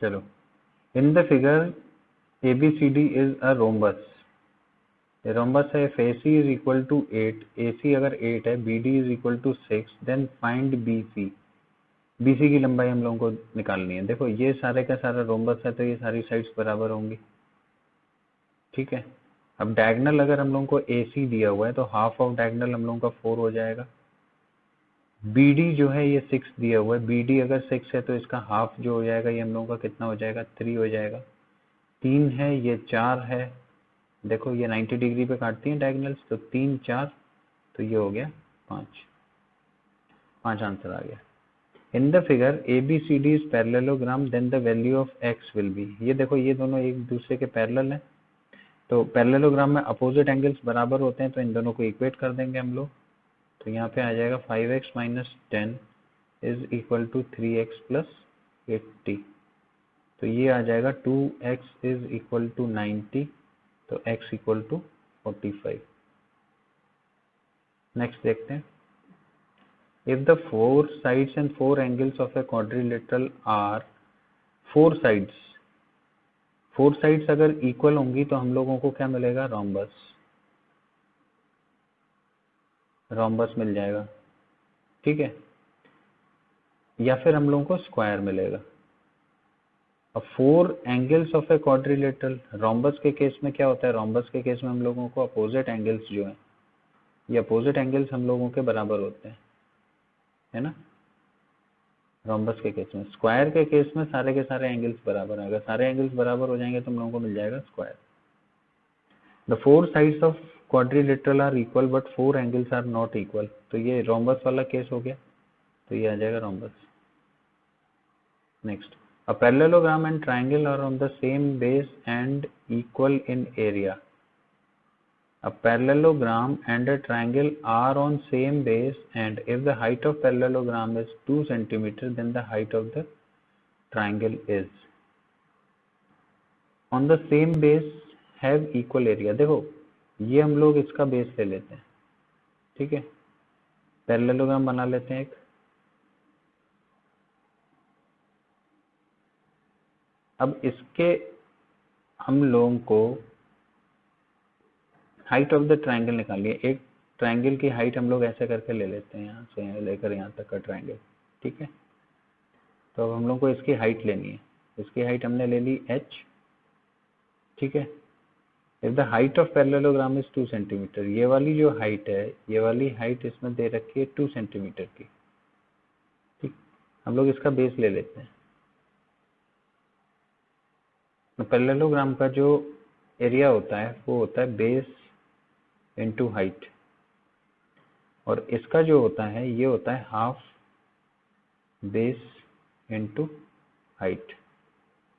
चलो, इन the figure ABCD is a rhombus. Rhombus है, if AC is equal to 8, AC अगर 8 है, BD is equal to 6, then find BC। BC की लंबाई हम लोगों को निकालनी है। देखो ये सारे का सारा रोम्बस है तो ये सारी साइड्स बराबर होंगी, ठीक है। अब डायगोनल अगर हम लोगों को AC दिया हुआ है तो हाफ ऑफ डायगोनल हम लोगों का 4 हो जाएगा। BD जो है ये 6 दिया हुआ है, BD अगर 6 है तो इसका हाफ जो हो जाएगा ये हम लोगों का कितना हो जाएगा, 3 हो जाएगा। 3 है, ये 4 है, देखो ये 90 डिग्री पे काटती हैं डायगोनल्स, तो 3 4 तो ये हो गया 5 आंसर आ गया। In the figure ABCD is parallelogram then the value of x will be. ये देखो ये दोनों एक दूसरे के पैरेलल हैं, तो पैरेललोग्राम में अपोजिट एंगल्स बराबर होते हैं, तो इन दोनों को इक्वेट कर देंगे हम लोग। तो यहाँ पे आ जाएगा 5x - 10 is equal to 3x + 80। तो ये आ जाएगा 2x इज इक्वल टू 90, तो x इक्वल टू 45। नेक्स्ट देखते हैं। If the four sides and four angles of a quadrilateral are four sides अगर इक्वल होंगी तो हम लोगों को क्या मिलेगा, रोम्बस मिल जाएगा, ठीक है। या फिर हम लोगों को स्क्वायर मिलेगा। अब four angles of a quadrilateral, rhombus के केस में क्या होता है, रोम्बस के केस में हम लोगों को अपोजिट एंगल्स जो है, ये अपोजिट एंगल्स हम लोगों के बराबर होते हैं, है ना, रोम्बस के केस में। स्क्वायर के केस में सारे के सारे एंगल्स बराबर हैं, अगर सारे एंगल्स बराबर हो जाएंगे तो हम लोगों को मिल जाएगा square. The four sides of quadrilateral are equal but four angles are not equal, तो ये रोम्बस वाला केस हो गया, तो ये आ जाएगा rhombus. Next, a parallelogram and triangle are on the same base and equal in area. A parallelogram and a triangle are on same base, and if the height of parallelogram is 2 cm, then the height of the triangle is on the same base have equal area। देखो ये हम लोग इसका base ले लेते हैं, ठीक है, पैरेललोग्राम बना लेते हैं एक। अब इसके हम लोगों को हाइट ऑफ द ट्रायंगल निकालिए। एक ट्रायंगल की हाइट हम लोग ऐसे करके ले लेते हैं, यहाँ से लेकर यहाँ तक का ट्रायंगल, ठीक है। तो अब हम लोग को इसकी हाइट लेनी है, इसकी हाइट हमने ले ली h, ठीक है। If the height of parallelogram is 2 centimetre, ये वाली जो हाइट है, ये वाली हाइट इसमें दे रखी है 2 सेंटीमीटर की, ठीक। हम लोग इसका बेस ले लेते हैं। तो पैरेललोग्राम का जो एरिया होता है वो होता है बेस इनटू हाइट, और इसका जो होता है ये होता है हाफ बेस इनटू हाइट।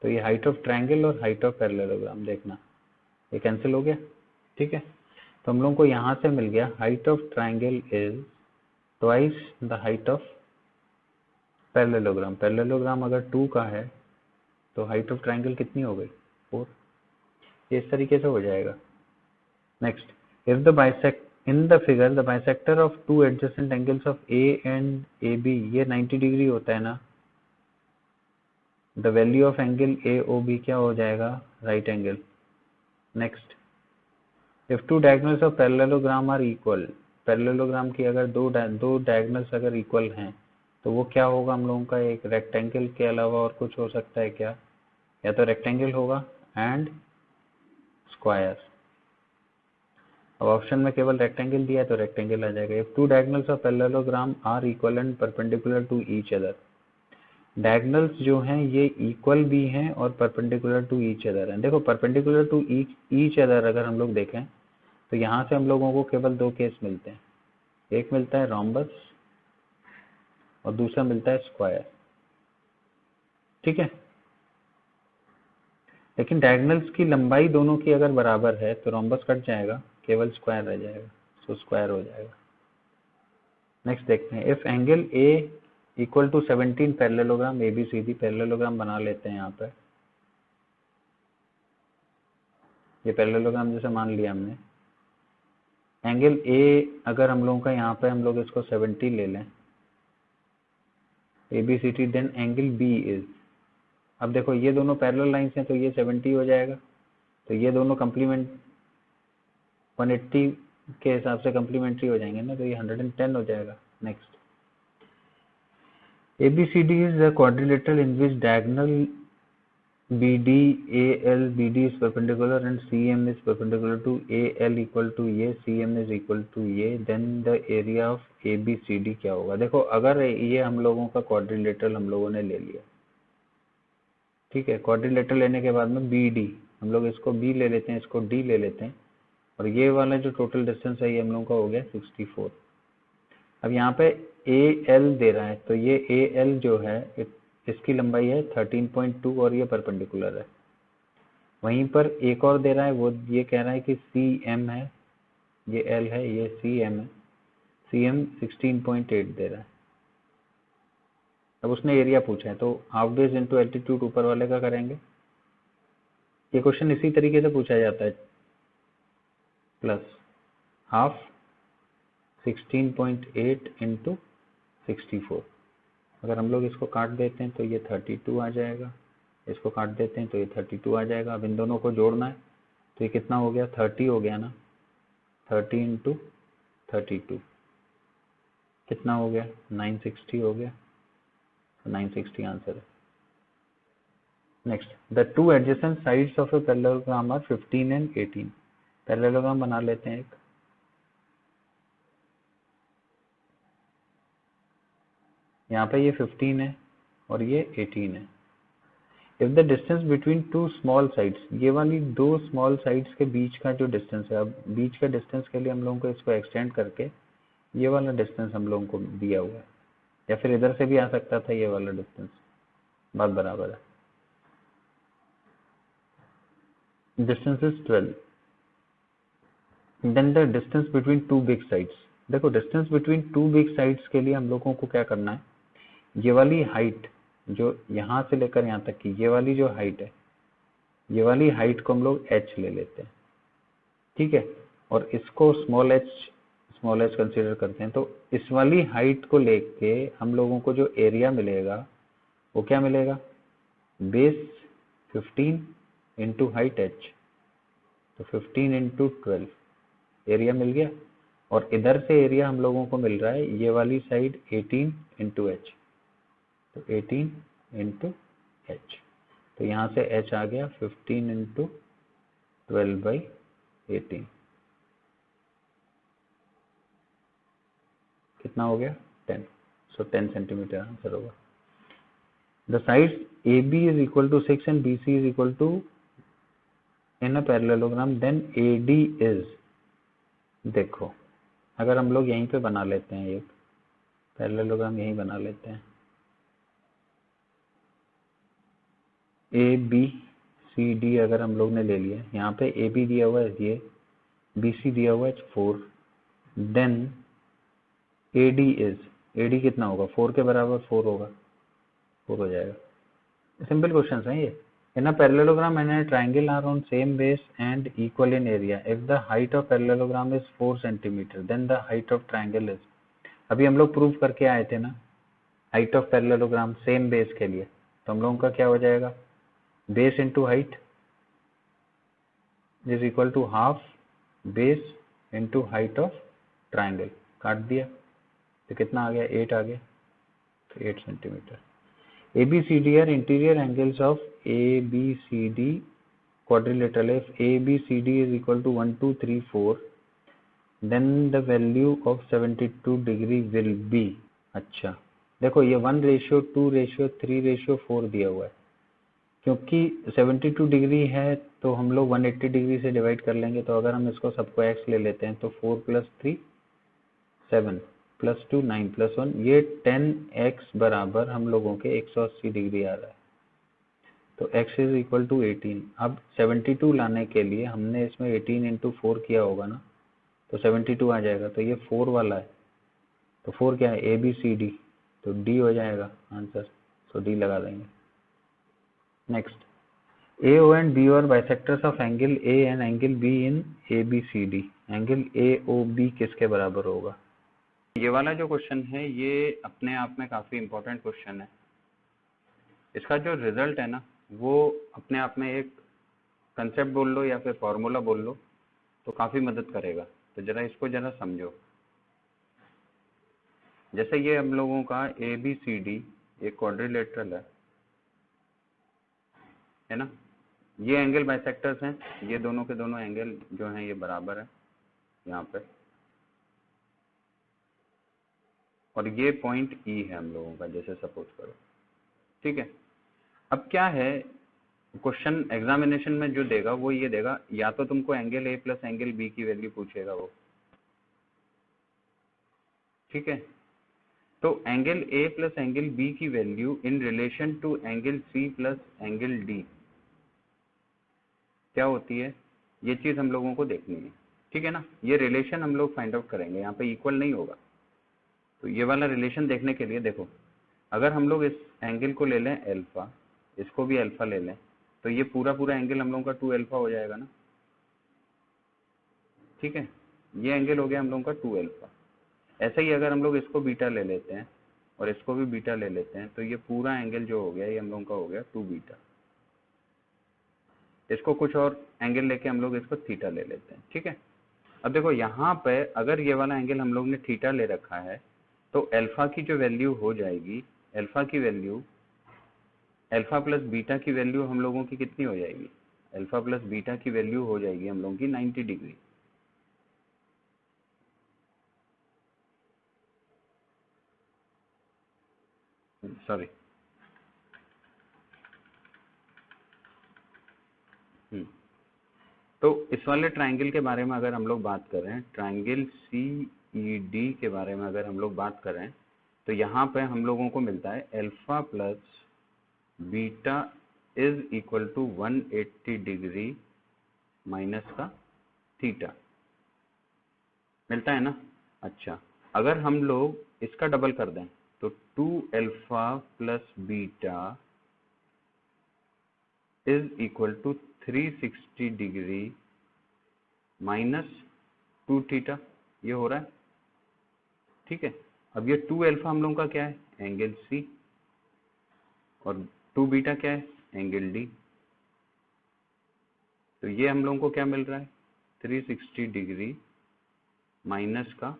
तो ये हाइट ऑफ ट्रायंगल और हाइट ऑफ पैरेललोग्राम, देखना ये कैंसिल हो गया, ठीक है। तो हम लोगों को यहाँ से मिल गया height of triangle is twice the height of parallelogram. Parallelogram अगर 2 का है तो हाइट ऑफ ट्रायंगल कितनी हो गई, 4। इस तरीके से हो जाएगा। Next, if the bisect in the figure the bisector of two adjacent angles of A and A B, ये 90 डिग्री होता है ना, the value of angle A O B क्या हो जाएगा, right angle. Next, if two diagonals of parallelogram are equal, parallelogram की अगर दो डायगोनल्स अगर इक्वल हैं तो वो क्या होगा हम लोगों का, एक रेक्टेंगल के अलावा और कुछ हो सकता है क्या, या तो रेक्टेंगल होगा एंड स्क्वायर। अब ऑप्शन में केवल रेक्टेंगल दिया है तो रेक्टेंगल आ जाएगा। If two diagonals of parallelogram are equal and perpendicular to each other, diagonals जो हैं ये इक्वल भी हैं और परपेंडिकुलर टू ईच अदर हैं। देखो परपेंडिकुलर टू ईच अदर अगर हम लोग देखें तो यहाँ से हम लोगों को केवल दो केस मिलते हैं, एक मिलता है रोम्बस और दूसरा मिलता है स्क्वायर, ठीक है। लेकिन डायगोनल्स की लंबाई दोनों की अगर बराबर है तो रोम्बस कट जाएगा, केवल स्क्वायर रह जाएगा, तो स्क्वायर हो जाएगा। नेक्स्ट देखते हैं, if angle A equal to 17 parallelogram ABCD, parallelogram बना लेते हैं यहाँ पर। ये पैरेललोग्राम जैसे मान लिया हमने, एंगल ए अगर हम लोगों का यहाँ पे हम लोग इसको 70 ले लें ABCD, then angle B is अब देखो ये दोनों पैरेलल लाइंस हैं तो ये 70 हो जाएगा, तो ये दोनों कंप्लीमेंट 180 के हिसाब से कंप्लीमेंट्री हो जाएंगे ना, तो ये 110 हो जाएगा। Next, ABCD is a quadrilateral in which diagonal BD AL BD is perpendicular and CM is perpendicular to AL equal to A, CM is equal to A, then the area of ABCD क्या होगा। देखो अगर ये हम लोगों का quadrilateral हम लोगों ने ले लिया, ठीक है, क्वाड्रिलेटरल लेने के बाद में BD हम लोग इसको B ले लेते हैं, इसको D ले लेते हैं, और ये वाला जो टोटल डिस्टेंस है ये हम लोगों का हो गया 64। अब यहाँ पे AL दे रहा है, तो ये AL जो है इसकी लंबाई है 13.2 और ये परपेंडिकुलर है। वहीं पर एक और दे रहा है, वो ये कह रहा है कि CM है, ये L है, ये CM है, CM 16.8 दे रहा है। अब उसने एरिया पूछा है, तो हाफ बेस इंटू एल्टीट्यूड ऊपर वाले का करेंगे। ये क्वेश्चन इसी तरीके से पूछा जाता है, प्लस हाफ 16.8 इंटू 64। अगर हम लोग इसको काट देते हैं तो ये 32 आ जाएगा, इसको काट देते हैं तो ये 32 आ जाएगा। अब इन दोनों को जोड़ना है तो ये कितना हो गया, 30 हो गया ना, 30 इंटू 32 कितना हो गया, 960 हो गया, 960 आंसर है। Next, the two adjacent sides of a parallelogram are 15 and 18। Parallelogram बना लेते हैं एक, यहाँ पे ये 15 है और ये 18 है। If the distance between to small sides, ये वाली दो स्मॉल साइड्स के बीच का जो डिस्टेंस है, अब बीच का डिस्टेंस के लिए हम लोगों को इसको एक्सटेंड करके ये वाला डिस्टेंस हम लोगों को दिया हुआ है, या फिर इधर से भी आ सकता था ये वाला डिस्टेंस, बात बराबर है। Distance is 12। Then the distance between two big sides. देखो distance between two big sides के लिए हम लोगों को क्या करना है, ये वाली हाइट जो यहाँ से लेकर यहाँ तक की ये वाली जो हाइट है, ये वाली हाइट को हम लोग h ले लेते हैं, ठीक है, और इसको स्मॉल h कंसीडर करते हैं। तो इस वाली हाइट को लेके हम लोगों को जो एरिया मिलेगा वो क्या मिलेगा, बेस 15 इंटू हाइट h, तो 15 इंटू 12 एरिया मिल गया। और इधर से एरिया हम लोगों को मिल रहा है ये वाली साइड 18 इंटू h, तो 18 इंटू h, तो यहाँ से h आ गया 15 इंटू 12/18, कितना हो गया 10, सो 10 सेंटीमीटर आंसर होगा। The sides AB is equal to 6 and BC is equal to in a parallelogram, then AD is, देखो अगर हम लोग यहीं पे बना लेते हैं, एक पैरेललोग्राम यहीं बना लेते हैं, ABCD अगर हम लोग ने ले लिया, यहाँ पे AB दिया हुआ है ये, BC दिया हुआ है 4, देन AD is, AD कितना होगा, 4 के बराबर 4 होगा, 4 हो जाएगा। सिंपल क्वेश्चन है ये। In a parallelogram and a triangle are on same base and equal in area. If the height of parallelogram is 4 centimeter, then the height of triangle is, अभी हम लोग प्रूव करके आए थे ना height of parallelogram same base के लिए, तो हम लोगों का क्या हो जाएगा, base into height is equal to half base into height of triangle, काट दिया तो कितना आ गया, 8 आ गया, तो 8 centimetre. ABCD are interior angles of ABCD quadrilateral. If ABCD is equal to 1, 2, 3, 4, then the value of 72 degree will be, अच्छा देखो ये 1:2:3:4 दिया हुआ है, क्योंकि 72 डिग्री है तो हम लोग 180 डिग्री से डिवाइड कर लेंगे, तो अगर हम इसको सबको x ले लेते हैं तो 4 + 3 7 + 2 9 + 1, ये 10x बराबर हम लोगों के 180 डिग्री आ रहा है, तो x इज इक्वल टू 18। अब 72 लाने के लिए हमने इसमें 18 इंटू 4 किया होगा ना, तो 72 आ जाएगा, तो ये 4 वाला है, तो 4 क्या है, ABCD, तो D हो जाएगा आंसर, सो D लगा देंगे। Next, AO and BO are bisectors of angle A and angle B in ABCD. Angle AOB किसके बराबर होगा। ये वाला जो क्वेश्चन है ये अपने आप में काफी इंपॉर्टेंट क्वेश्चन है। इसका जो रिजल्ट है ना वो अपने आप में एक कंसेप्ट बोल लो या फिर फॉर्मूला बोल लो तो काफी मदद करेगा। तो जरा इसको जरा समझो। जैसे ये हम लोगों का ए बी सी डी एक क्वाड्रिलेटरल है ना। ये एंगल बाइसेक्टर्स हैं, ये दोनों के दोनों एंगल जो हैं ये बराबर है यहाँ पे, और ये पॉइंट ई है हम लोगों का, जैसे सपोज करो। ठीक है, अब क्या है, क्वेश्चन एग्जामिनेशन में जो देगा वो ये देगा, या तो तुमको angle A plus angle B की वैल्यू पूछेगा वो। ठीक है, तो angle A plus angle B की value in relation to angle C plus angle D क्या होती है, ये चीज हम लोगों को देखनी है। ठीक है ना, ये रिलेशन हम लोग फाइंड आउट करेंगे, यहाँ पे इक्वल नहीं होगा। तो ये वाला रिलेशन देखने के लिए देखो, अगर हम लोग इस एंगल को ले लें अल्फा, इसको भी अल्फा ले लें, तो ये पूरा पूरा एंगल हम लोगों का 2 अल्फा हो जाएगा ना। ठीक है, ये एंगल हो गया हम लोगों का 2 अल्फा। ऐसे ही अगर हम लोग इसको बीटा ले लेते हैं और इसको भी बीटा ले लेते हैं, तो ये पूरा एंगल जो हो गया ये हम लोगों का हो गया 2 बीटा। इसको कुछ और एंगल लेके हम लोग इसको थीटा ले लेते हैं। ठीक है, अब देखो यहाँ पे अगर ये वाला एंगल हम लोग ने थीटा ले रखा है, तो अल्फा की जो वैल्यू हो जाएगी, अल्फा की वैल्यू, अल्फा प्लस बीटा की वैल्यू हम लोगों की कितनी हो जाएगी, अल्फा प्लस बीटा की वैल्यू हो जाएगी हम लोगों की 90 डिग्री। सॉरी, तो इस वाले ट्राइंगल के बारे में अगर हम लोग बात कर रहे हैं, ट्राइंगल सी ई डी के बारे में अगर हम लोग बात कर रहे हैं, तो यहाँ पे हम लोगों को मिलता है alpha plus beta is equal to 180 degree minus का थीटा, मिलता है ना। अच्छा, अगर हम लोग इसका डबल कर दें तो 2 alpha plus beta is equal to 360 degree minus 2 theta, ये हो रहा है। ठीक है, अब ये 2 अल्फा हम लोगों का क्या है, एंगल सी, और 2 बीटा क्या है, एंगल डी। तो ये हम लोगों को क्या मिल रहा है, 360 डिग्री माइनस का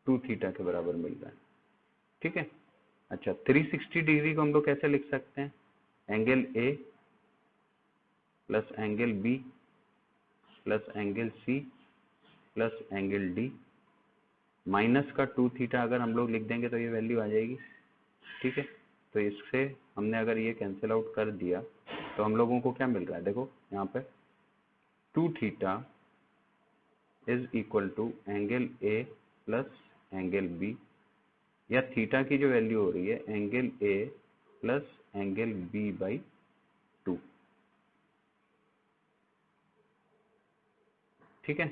2 थीटा के बराबर मिल रहा है। ठीक है, अच्छा 360 डिग्री को हम लोग कैसे लिख सकते हैं, angle A plus angle B plus angle C plus angle D minus का 2 थीटा अगर हम लोग लिख देंगे तो ये वैल्यू आ जाएगी। ठीक है, तो इससे हमने अगर ये कैंसिल आउट कर दिया तो हम लोगों को क्या मिल रहा है, देखो यहाँ पे 2 theta is equal to angle A plus angle B, या थीटा की जो वैल्यू हो रही है angle A plus angle B by 2। ठीक है,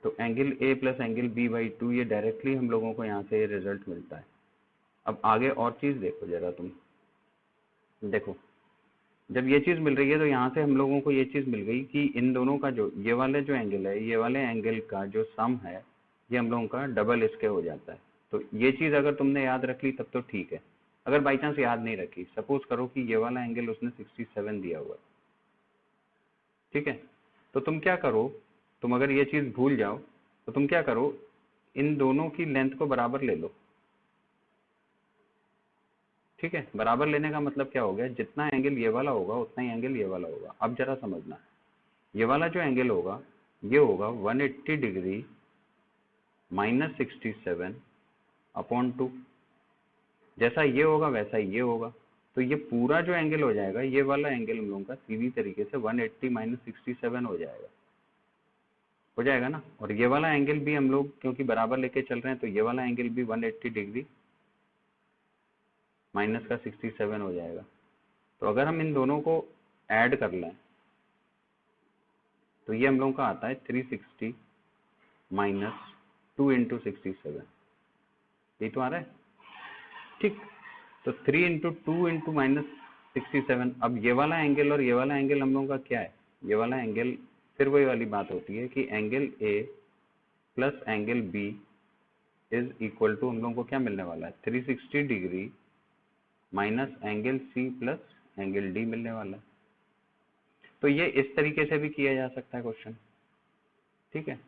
तो angle A plus angle B by 2, ये डायरेक्टली हम लोगों को यहाँ से ये रिजल्ट मिलता है। अब आगे और चीज देखो जरा, तुम देखो, जब ये चीज मिल रही है तो यहाँ से हम लोगों को ये चीज मिल गई कि इन दोनों का जो ये वाले जो एंगल है, ये वाले एंगल का जो सम है ये हम लोगों का डबल इसके हो जाता है। तो ये चीज अगर तुमने याद रख ली तब तो ठीक है, अगर बाई चांस याद नहीं रखी, सपोज करो कि ये वाला एंगल उसने 67 दिया हुआ है। ठीक है, तो तुम क्या करो, तुम अगर ये चीज भूल जाओ तो तुम क्या करो, इन दोनों की लेंथ को बराबर ले लो। ठीक है, बराबर लेने का मतलब क्या हो गया, जितना एंगल ये वाला होगा उतना ही एंगल ये वाला होगा। अब जरा समझना, ये वाला जो एंगल होगा ये होगा 180 डिग्री माइनस 67 अपॉन 2, जैसा ये होगा वैसा ही ये होगा। तो ये पूरा जो एंगल हो जाएगा, ये वाला एंगल हम लोगों का सीधी तरीके से 180 माइनस 67 हो जाएगा ना। और ये वाला एंगल भी हम लोग क्योंकि बराबर लेके चल रहे हैं, तो ये वाला एंगल भी 180 डिग्री माइनस का 67 हो जाएगा। तो अगर हम इन दोनों को ऐड कर लें तो ये हम लोगों का आता है 360 माइनस 2 इंटू 67, ये तो आ रहा है। ठीक, तो 3 इंटू 2 इंटू माइनस 67। अब ये वाला एंगल और ये वाला एंगल हम लोगों का क्या है, ये वाला एंगल फिर वही वाली बात होती है कि angle A plus angle B is equal to हम लोगों को क्या मिलने वाला है, 360 degree minus angle C plus angle D मिलने वाला है। तो ये इस तरीके से भी किया जा सकता है क्वेश्चन, ठीक है।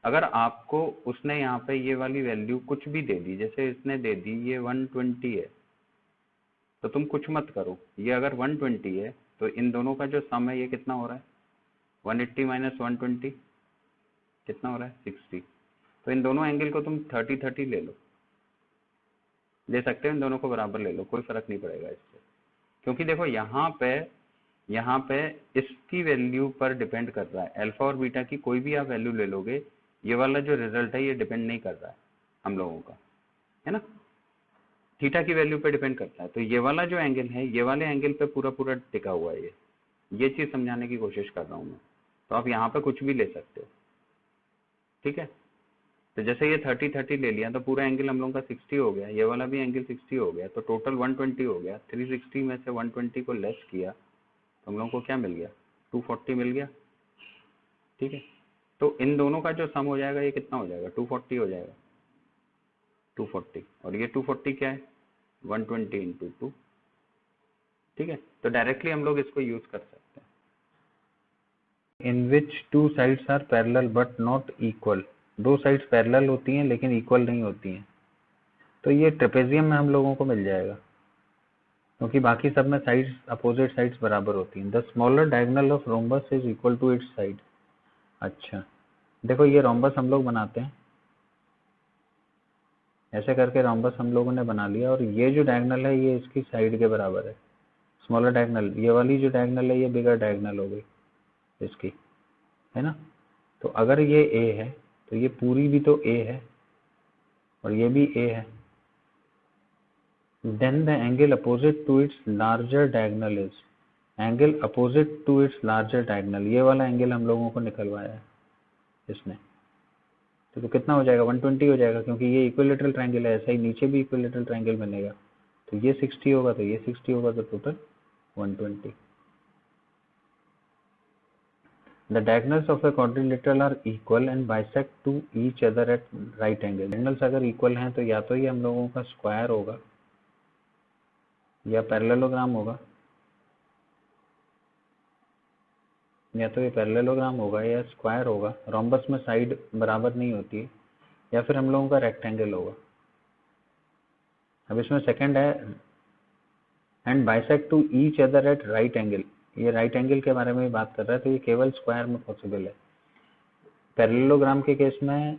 अगर आपको उसने यहाँ पे ये वाली वैल्यू कुछ भी दे दी, जैसे इसने दे दी ये 120 है, तो तुम कुछ मत करो, ये अगर 120 है तो इन दोनों का जो सम है ये कितना हो रहा है, 180 माइनस 120 कितना हो रहा है, 60। तो इन दोनों एंगल को तुम 30-30 ले लो, ले सकते हो, इन दोनों को बराबर ले लो, कोई फर्क नहीं पड़ेगा इससे। क्योंकि देखो यहाँ पे इसकी वैल्यू पर डिपेंड कर रहा है, अल्फा और बीटा की कोई भी आप वैल्यू ले लोगे, ये वाला जो रिजल्ट है ये डिपेंड नहीं कर रहा है हम लोगों का, है ना, थीटा की वैल्यू पे डिपेंड करता है। तो ये वाला जो एंगल है, ये वाले एंगल पे पूरा पूरा टिका हुआ है, ये चीज समझाने की कोशिश कर रहा हूँ मैं। तो आप यहाँ पे कुछ भी ले सकते हो, ठीक है। तो जैसे ये 30-30 ले लिया तो पूरा एंगल हम लोगों का 60 हो गया, ये वाला भी एंगल 60 हो गया, तो टोटल 120 हो गया। 360 में से 120 को लेस किया तो हम लोगों को क्या मिल गया, 240 मिल गया, ठीक है। तो इन दोनों का जो सम हो जाएगा ये कितना हो जाएगा, 240 हो जाएगा, 240। और ये 240 क्या है, 120 इंटू 2, ठीक है। तो डायरेक्टली हम लोग इसको यूज कर सकते हैं। In which two sides are parallel but not equal, दो साइड्स पैरेलल होती हैं लेकिन इक्वल नहीं होती हैं। तो ये ट्रेपेजियम में हम लोगों को मिल जाएगा, क्योंकि बाकी सब में साइड्स, अपोजिट साइड्स बराबर होती हैं। The smaller diagonal of rhombus is equal to its side. अच्छा देखो, ये रोम्बस हम लोग बनाते हैं, ऐसे करके रोम्बस हम लोगों ने बना लिया, और ये जो डायगोनल है ये इसकी साइड के बराबर है, स्मॉलर डायगोनल। ये वाली जो डायगोनल है ये बिगर डायगोनल हो गई इसकी, है ना। तो अगर ये ए है तो ये पूरी भी तो ए है और ये भी ए है। Then the angle opposite to its larger diagonal is, angle opposite to its larger diagonal, ये वाला एंगल हम लोगों को निकलवाया है इसने। तो कितना हो जाएगा, 120 हो जाएगा, क्योंकि ये इक्विलेटरल ट्रायंगल है, ऐसा ही नीचे भी इक्विलेटरल ट्रायंगल बनेगा। तो ये 60 होगा तो ये 60 होगा, तो total 120। The diagonals of a quadrilateral are equal and bisect to each other at right angle. Diagonals अगर equal हैं तो या तो ये हम लोगों का स्क्वायर होगा या पैरेललोग्राम होगा, या तो ये पैरेललोग्राम होगा या स्क्वायर होगा। रोम्बस में साइड बराबर नहीं होती है, या फिर हम लोगों का रेक्टेंगल होगा। अब इसमें सेकंड है and bisect to each other at right angle, ये राइट एंगल के बारे में बात कर रहा है, तो ये केवल स्क्वायर में पॉसिबल है। पैरेललोग्राम के केस में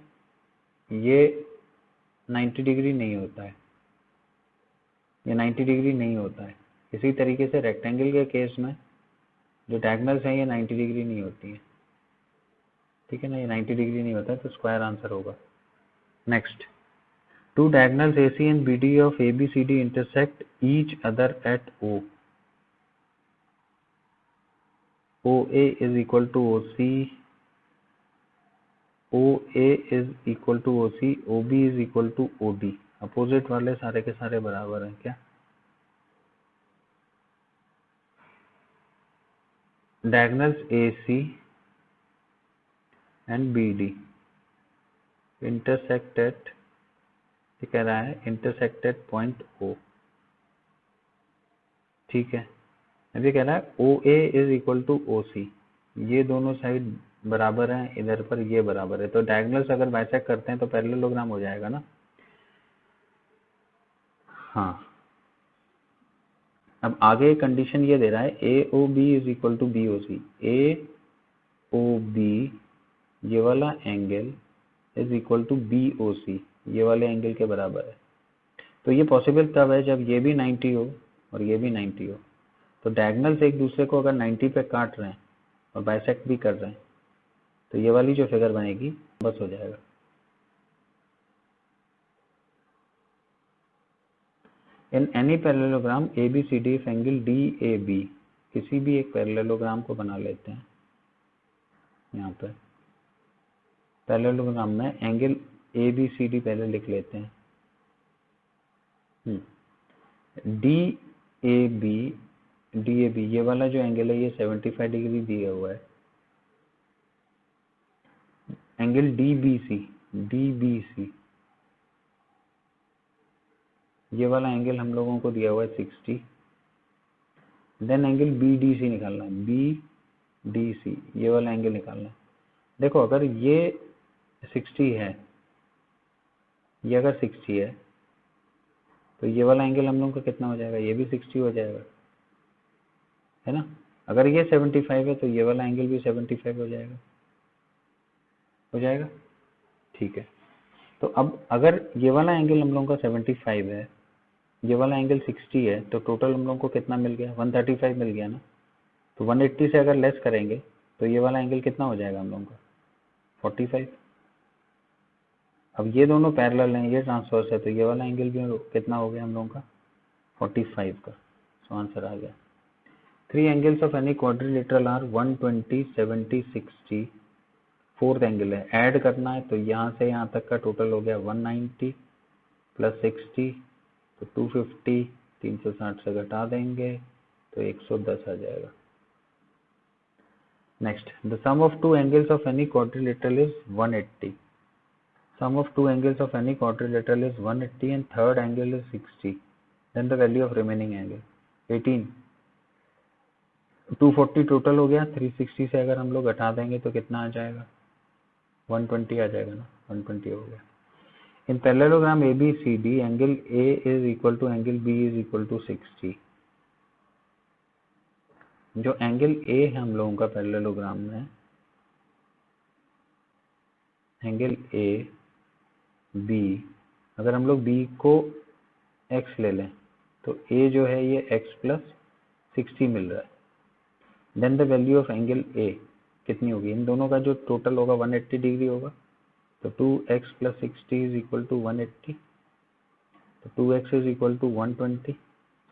ये 90 डिग्री नहीं होता है, ये 90 डिग्री नहीं होता है। इसी तरीके से रेक्टेंगल के केस में जो डायगोनल्स हैं ये 90 डिग्री नहीं होती है, ठीक है ना, ये 90 डिग्री नहीं होता है, तो स्क्वायर आंसर होगा। Next, two diagonals AC and BD of ABCD intersect each other at O. OA is equal to OC, OA is equal to OC, OB is equal to OD। Opposite वाले सारे के सारे बराबर हैं क्या? Diagonals AC and BD intersect at, ये कह रहा है intersect at point O, ठीक है। अब ये कह रहा है OA is equal to OC, ये दोनों साइड बराबर हैं, इधर पर ये बराबर है, तो डायगोनल्स अगर बाइसेक्ट करते हैं तो पैरेललोग्राम हो जाएगा ना। हाँ, अब आगे कंडीशन ये दे रहा है AOB is equal to BOC, AOB ये वाला एंगल इज इक्वल टू BOC, ये वाले एंगल के बराबर है। तो ये पॉसिबल तब है जब ये भी 90 हो और ये भी 90 हो। तो डायगोनल्स एक दूसरे को अगर 90 पे काट रहे हैं और बाइसेक्ट भी कर रहे हैं, तो ये वाली जो फिगर बनेगी बस हो जाएगा। In any parallelogram ABCD if angle DAB, किसी भी एक पैरेललोग्राम को बना लेते हैं। यहाँ पर पैरेललोग्राम में एंगल ABCD पहले लिख लेते हैं। DAB ये वाला जो एंगल है ये 75 डिग्री दिया हुआ है। एंगल DBC ये वाला एंगल हम लोगों को दिया हुआ है 60। देन एंगल BDC निकालना है, BDC ये वाला एंगल निकालना है। देखो अगर ये 60 है, ये अगर 60 है तो ये वाला एंगल हम लोगों का कितना हो जाएगा, ये भी 60 हो जाएगा, है ना। अगर ये 75 है तो ये वाला एंगल भी 75 हो जाएगा, ठीक है। तो अब अगर ये वाला एंगल हम लोगों का 75 है, ये वाला एंगल 60 है, तो टोटल हम लोगों को कितना मिल गया, 135 मिल गया ना। तो 180 से अगर लेस करेंगे तो ये वाला एंगल कितना हो जाएगा हम लोगों का, 45। अब ये दोनों पैरेलल हैं, ये ट्रांसवर्स है, तो ये वाला एंगल भी कितना हो गया हम लोगों का, 45 का। सो आंसर आ गया। 3 angles of any quadrilateral are 120, 70, 60। Fourth angle है, ऐड करना है, तो यहाँ से यहाँ तक का टोटल हो गया 190 प्लस 60 तो 250, 360 से घटा देंगे तो 110 आ जाएगा। Next, the sum of two angles of any quadrilateral is 180। Sum of two angles of any quadrilateral is 180 and third angle is 60. Then the value of remaining angle 18। 240 total हो गया, 360 से अगर हम लोग घटा देंगे तो कितना आ जाएगा, 120 आ जाएगा ना, 120 हो गया। In parallelogram ABCD angle A is equal to angle B is equal to 60। जो एंगल A है हम लोगों का पैरेललोग्राम में, एंगल A B, अगर हम लोग B को x ले लें तो A जो है ये x प्लस 60 मिल रहा है। Then the value of angle A कितनी होगी, इन दोनों का जो टोटल होगा 180 डिग्री होगा, तो 2x plus 60 is equal to 180, तो 2x इज इक्वल टू 120,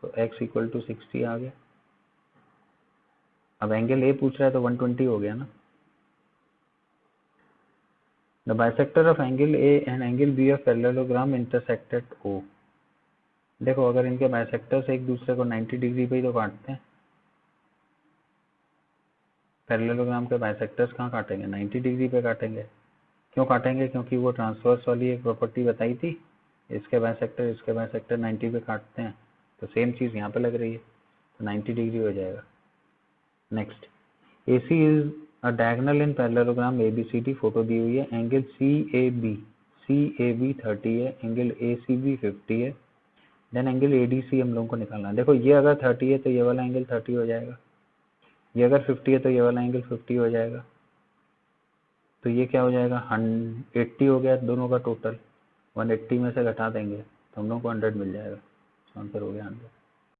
तो x इक्वल टू 60 आ गया। अब एंगल A पूछ रहा है तो 120 हो गया ना। The bisector of angle A and angle B of parallelogram intersect at O। देखो अगर इनके बाइसेक्टर्स एक दूसरे को 90 डिग्री पे ही तो काटते हैं। पैरेललोग्राम के बाइसेक्टर्स कहाँ काटेंगे, 90 डिग्री पे काटेंगे। क्यों काटेंगे, क्योंकि वो ट्रांसवर्स वाली एक प्रॉपर्टी बताई थी, इसके बाइसेक्टर 90 पे काटते हैं, तो सेम चीज़ यहाँ पे लग रही है, तो 90 डिग्री हो जाएगा। Next, AC is a diagonal in parallelogram ABCD। Photo दी हुई है, एंगल CAB 30 है, एंगल ACB 50 है। देन एंगल ADC हम लोगों को निकालना है। देखो ये अगर 30 है तो ये वाला एंगल 30 हो जाएगा, ये अगर 50 है तो ये वाला एंगल 50 हो जाएगा, तो ये क्या हो जाएगा, 180 हो गया दोनों का टोटल। 180 में से घटा देंगे तो हम लोग को 100 मिल जाएगा। आंसर हो गया 100।